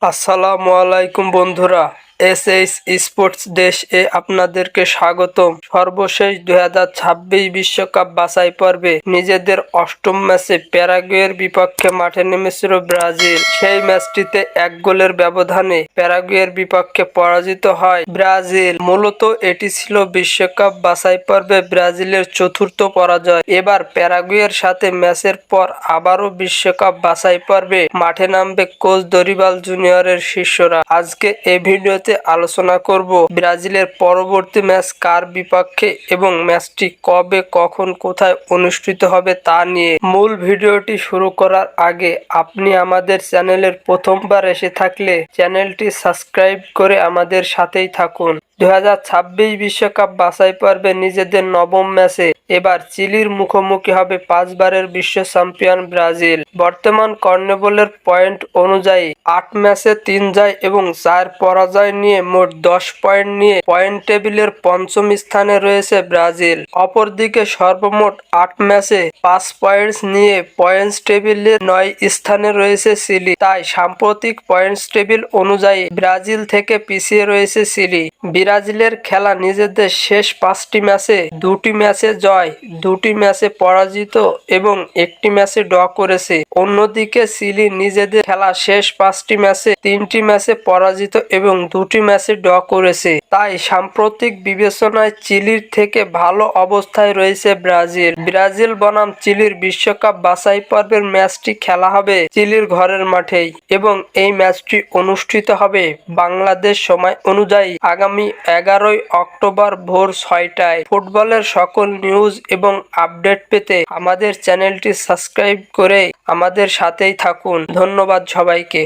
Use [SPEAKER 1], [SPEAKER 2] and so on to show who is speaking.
[SPEAKER 1] আসসালামু আলাইকুম বন্ধুরা, এসএস স্পোর্টস দেশ এ আপনাদেরকে স্বাগতম। সর্বশেষ 2026 বিশ্বকাপ বাছাই পর্বে নিজেদের অষ্টম ম্যাচে প্যারাগুয়ের বিপক্ষে মাঠে নেমেছিল ব্রাজিল। সেই ম্যাচটিতে এক গোলের ব্যবধানে প্যারাগুয়ের বিপক্ষে পরাজিত হয় ব্রাজিল। মূলত এটি ছিল বিশ্বকাপ বাছাই পর্বে ব্রাজিলের চতুর্থ পরাজয়। এবার প্যারাগুয়ের সাথে ম্যাচের পর আবারও বিশ্বকাপ বাছাই পর্বে মাঠে নামবে কোচ দরিবাল জুনিয়রের শিষ্যরা। আজকে এই ভিডিওতে আলোচনা করব ব্রাজিলের পরবর্তী ম্যাচ কার বিপক্ষে এবং ম্যাচটি কবে, কখন, কোথায় অনুষ্ঠিত হবে তা নিয়ে। মূল ভিডিওটি শুরু করার আগে আপনি আমাদের চ্যানেলের প্রথমবার এসে থাকলে চ্যানেলটি সাবস্ক্রাইব করে আমাদের সাথেই থাকুন। 2026 বিশ্বকাপ বাছাই পর্বে নিজেদের নবম ম্যাচে এবার চিলির মুখোমুখি হবে 5 বারের বিশ্ব চ্যাম্পিয়ন ব্রাজিল। বর্তমান কনমেবলের পয়েন্ট অনুযায়ী 8 ম্যাচে 3 জয় এবং 4 পরাজয় নিয়ে মোট 10 পয়েন্ট নিয়ে পয়েন্ট টেবিলের পঞ্চম স্থানে রয়েছে ব্রাজিল। অপরদিকে সর্বমোট 8 ম্যাচে 5 পয়েন্টস নিয়ে পয়েন্টস টেবিলের 9 স্থানে রয়েছে চিলি। তাই সাম্প্রতিক পয়েন্টস টেবিল অনুযায়ী ব্রাজিল থেকে পিছিয়ে রয়েছে চিলি। ব্রাজিলের খেলা নিজেদের শেষ 5টি ম্যাচে 2টি ম্যাচে জয়, 2টি ম্যাচে পরাজিত এবং 1টি ম্যাচে ড্র করেছে। অন্যদিকে চিলি নিজেদের খেলা শেষ 5টি ম্যাচে 3টি ম্যাচে পরাজিত এবং 2টি ম্যাচে ড্র করেছে। তাই সাম্প্রতিক বিবেচনায় চিলির থেকে ভালো অবস্থায় রয়েছে ব্রাজিল। ব্রাজিল বনাম চিলির বিশ্বকাপ বাছাই পর্বের ম্যাচটি খেলা হবে চিলির ঘরের মাঠেই এবং এই ম্যাচটি অনুষ্ঠিত হবে বাংলাদেশ সময় অনুযায়ী আগামী 11 অক্টোবর ভোর 6টায়। ফুটবলের সকল নিউজ এবং আপডেট পেতে আমাদের চ্যানেলটি সাবস্ক্রাইব করে আমাদের সাথেই থাকুন। ধন্যবাদ সবাইকে।